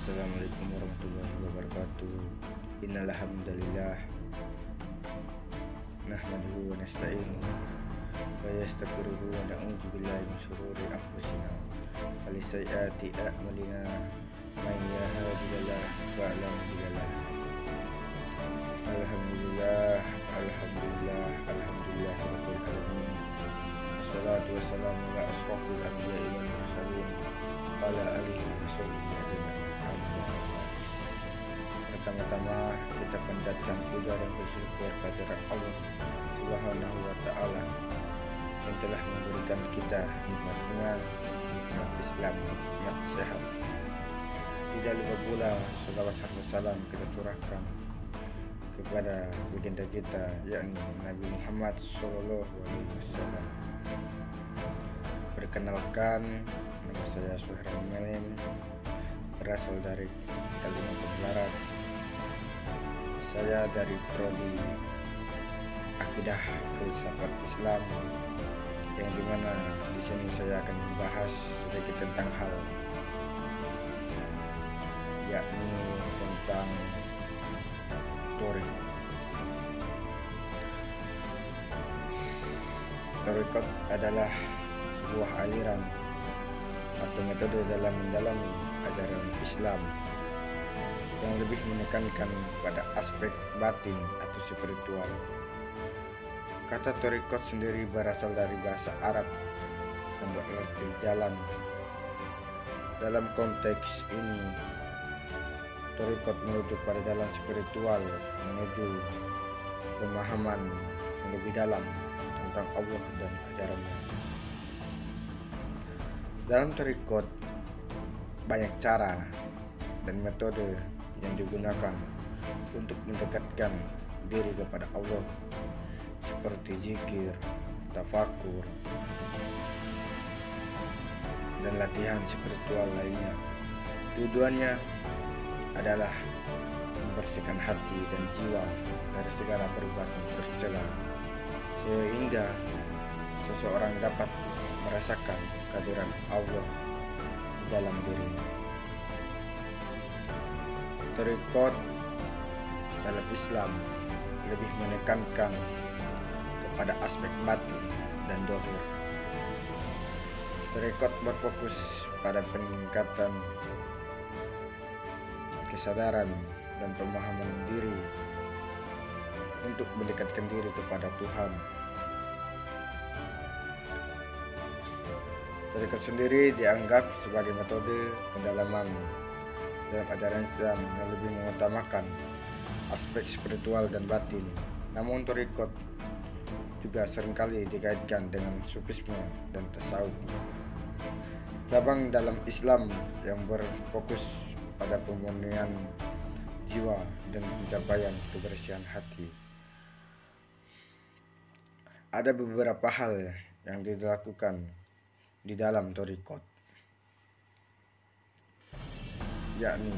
Assalamualaikum warahmatullahi wabarakatuh. Innal hamdalillah nahmaduhu wa nasta'inuhu wa yastaghfiruhu wa na'udzu billahi min shururi anfusina wa min sayyiati a'malina may yahdihillahu fala mudilla lahu. Alhamdulillah rabbil alamin. Wassalatu wassalamu ala asrofil anbiya'i wal mursalin wa ala alihi wa sahbihi ajma'in. Pertama-tama kita panjatkan puja dan bersyukur kehadirat Allah Subhanahu wa Ta'ala yang telah memberikan kita nikmat iman, nikmat Islam, nikmat sehat. Tidak lupa pula salawat serta salam kita curahkan kepada baginda kita, yakni Nabi Muhammad SAW. Perkenalkan, nama saya Suherman Melin, berasal dari Kalimantan Barat. Saya dari prodi Akidah Filsafat Islam, yang dimana di sini saya akan membahas sedikit tentang hal, yakni tentang Thariqat adalah sebuah aliran atau metode dalam mendalami ajaran Islam yang lebih menekankan pada aspek batin atau spiritual. Kata thariqat sendiri berasal dari bahasa Arab yang berarti jalan. Dalam konteks ini, thariqat merujuk pada jalan spiritual menuju pemahaman yang lebih dalam tentang Allah dan ajarannya. Dalam thariqat banyak cara dan metode yang digunakan untuk mendekatkan diri kepada Allah, seperti zikir, tafakur, dan latihan spiritual lainnya. Tujuannya adalah membersihkan hati dan jiwa dari segala perbuatan tercela, sehingga seseorang dapat merasakan kehadiran Allah di dalam dirinya. Thariqat dalam Islam lebih menekankan kepada aspek batin dan dohir. Thariqat berfokus pada peningkatan kesadaran dan pemahaman diri untuk mendekatkan diri kepada Tuhan. Thariqat sendiri dianggap sebagai metode pendalaman dalam ajaran Islam yang lebih mengutamakan aspek spiritual dan batin. Namun thariqat juga seringkali dikaitkan dengan sufisme dan tasawuf, cabang dalam Islam yang berfokus pada pemurnian jiwa dan pencapaian kebersihan hati. Ada beberapa hal yang dilakukan di dalam thariqat, yakni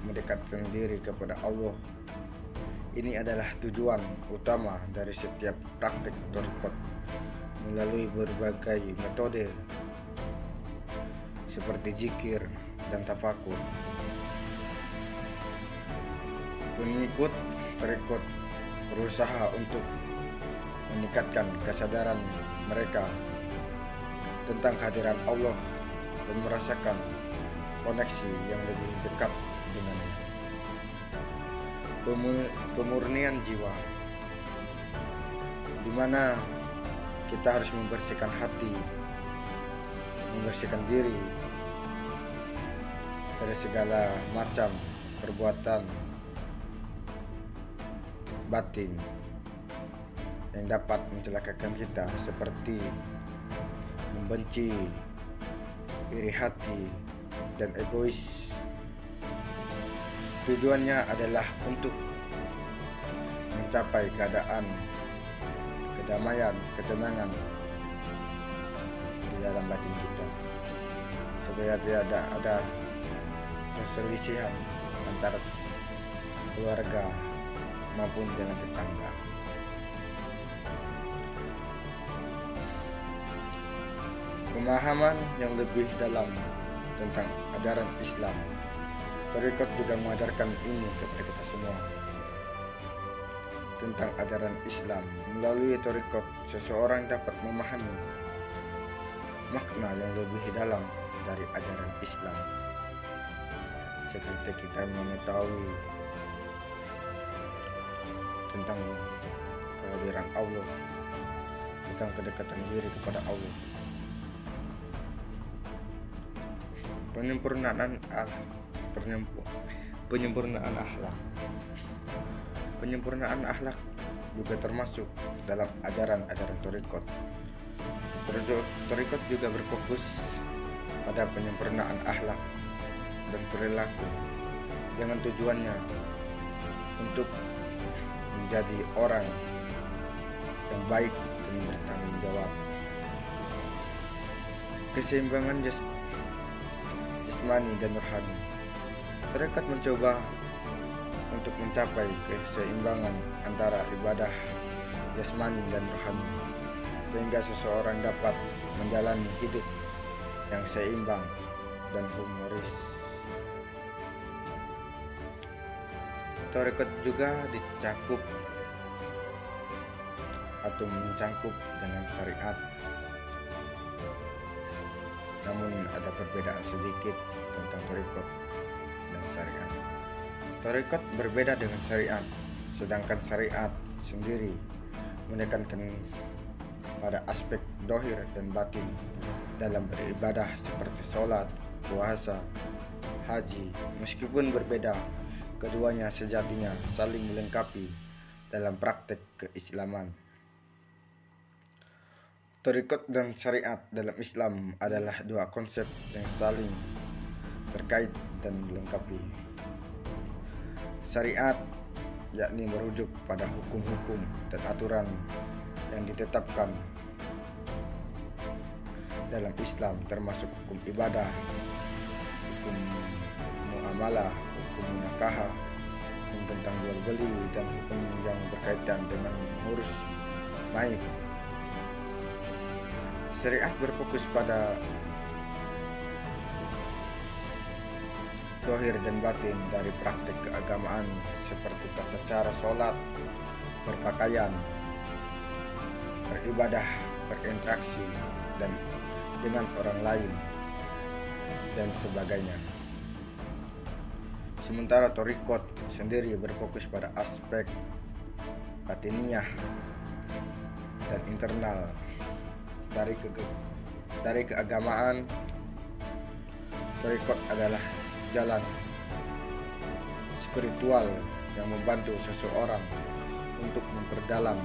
mendekatkan diri kepada Allah. Ini adalah tujuan utama dari setiap praktik thariqat melalui berbagai metode seperti zikir dan tafakur. Pengikut thariqat berusaha untuk meningkatkan kesadaran mereka tentang kehadiran Allah dan merasakan koneksi yang lebih dekat dengannya. Pemurnian jiwa, di mana kita harus membersihkan hati, membersihkan diri dari segala macam perbuatan batin yang dapat mencelakakan kita, seperti membenci, iri hati, dan egois. Tujuannya adalah untuk mencapai keadaan kedamaian, ketenangan di dalam batin kita, supaya tidak ada perselisihan antara keluarga maupun dengan tetangga. Pemahaman yang lebih dalam tentang ajaran Islam Thariqat juga mengajarkan ini kepada kita semua tentang ajaran Islam. Melalui thariqat, seseorang dapat memahami makna yang lebih dalam dari ajaran Islam, seperti kita mengetahui tentang kehadiran Allah, tentang kedekatan diri kepada Allah, penyempurnaan akhlak juga termasuk dalam ajaran thariqat. Thariqat juga berfokus pada penyempurnaan akhlak dan perilaku dengan tujuannya untuk menjadi orang yang baik dan bertanggung jawab. Keseimbangan jasmani dan rohani. Thariqat mencoba untuk mencapai keseimbangan antara ibadah jasmani dan rohani, sehingga seseorang dapat menjalani hidup yang seimbang dan humoris. Thariqat juga mencangkup dengan syariat, namun ada perbedaan sedikit tentang thariqat dan syariat. Thariqat berbeda dengan syariat, sedangkan syariat sendiri menekankan pada aspek dohir dan batin dalam beribadah seperti sholat, puasa, haji. Meskipun berbeda, keduanya sejatinya saling melengkapi dalam praktek keislaman. Thariqat dan syariat dalam Islam adalah dua konsep yang saling terkait dan melengkapi. Syariat yakni merujuk pada hukum-hukum dan aturan yang ditetapkan dalam Islam, termasuk hukum ibadah, hukum muamalah, hukum nikaah, hukum tentang jual beli, dan hukum yang berkaitan dengan mengurus mayit. Syariat berfokus pada dohir dan batin dari praktik keagamaan seperti tata cara sholat, berpakaian, beribadah, berinteraksi dan dengan orang lain, dan sebagainya. Sementara thariqat sendiri berfokus pada aspek batiniah dan internal dari keagamaan. Thariqat adalah jalan spiritual yang membantu seseorang untuk memperdalam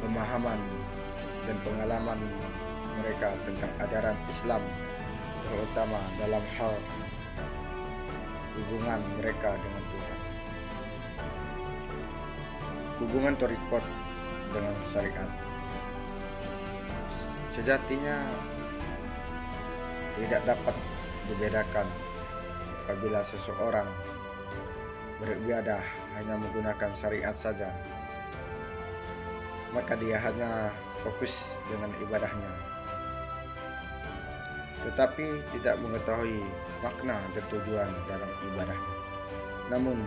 pemahaman dan pengalaman mereka tentang ajaran Islam, terutama dalam hal hubungan mereka dengan Tuhan. Hubungan thariqat dengan syariat sejatinya tidak dapat dibedakan. Apabila seseorang beribadah hanya menggunakan syariat saja, maka dia hanya fokus dengan ibadahnya, tetapi tidak mengetahui makna dan tujuan dalam ibadahnya. Namun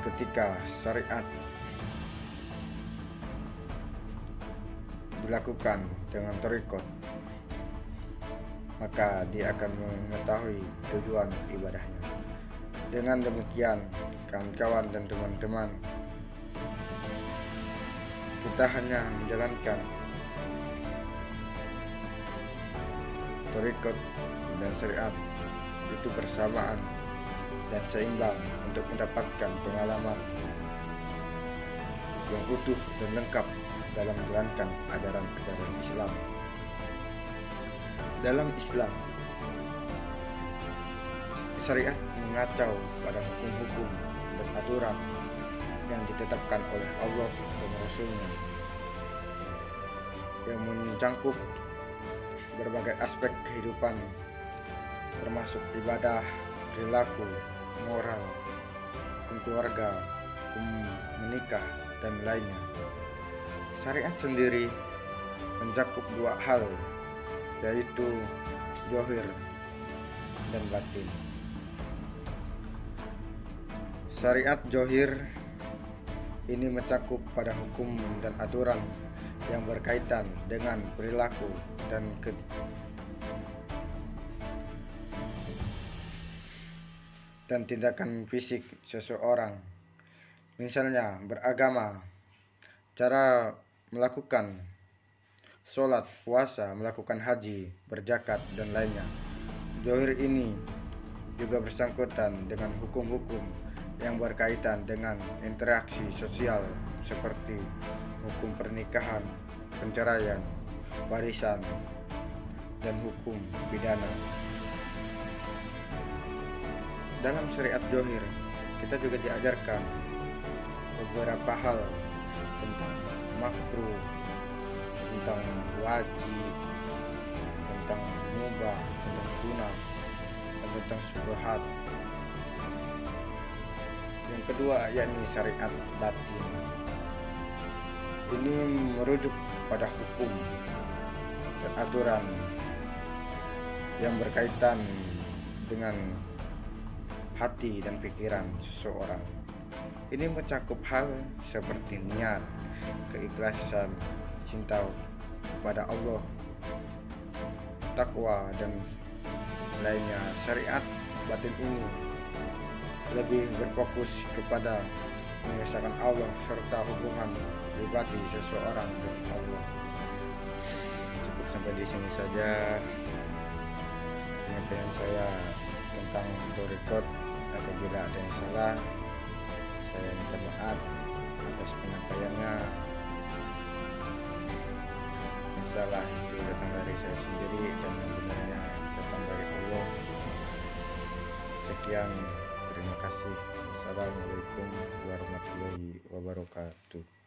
ketika syariat dilakukan dengan thariqat, maka dia akan mengetahui tujuan ibadahnya. Dengan demikian, kawan-kawan dan teman-teman, kita hanya menjalankan thariqat dan syariat itu bersamaan dan seimbang untuk mendapatkan pengalaman yang utuh dan lengkap dalam menjalankan ajaran Islam. Dalam Islam, syariat mengacu pada hukum-hukum dan aturan yang ditetapkan oleh Allah dan Rasul-Nya, yang mencangkup berbagai aspek kehidupan, termasuk ibadah, perilaku, moral, hukum keluarga, hukum menikah, dan lainnya. Syariat sendiri mencakup dua hal, yaitu zahir dan batin. Syariat Johir ini mencakup pada hukum dan aturan yang berkaitan dengan perilaku dan tindakan fisik seseorang. Misalnya beragama, cara melakukan sholat, puasa, melakukan haji, berzakat, dan lainnya. Johir ini juga bersangkutan dengan hukum-hukum yang berkaitan dengan interaksi sosial seperti hukum pernikahan, perceraian, warisan, dan hukum pidana. Dalam syariat Johir, kita juga diajarkan beberapa hal tentang makruh, tentang wajib, tentang mubah, tentang sunnah, dan tentang syubhat. Yang kedua yakni syariat batin. Ini merujuk pada hukum dan aturan yang berkaitan dengan hati dan pikiran seseorang. Ini mencakup hal seperti niat, keikhlasan, cinta kepada Allah, takwa, dan lainnya. Syariat batin ini lebih berfokus kepada mengesahkan Allah serta hubungan pribadi seseorang dengan Allah. Cukup sampai di sini saja penyampaian saya tentang Torikot. Apabila ada yang salah, saya minta maaf atas penyampaiannya. Salah itu datang dari saya sendiri dan yang benarnya datang dari Allah. Sekian, terima kasih. Assalamualaikum warahmatullahi wabarakatuh.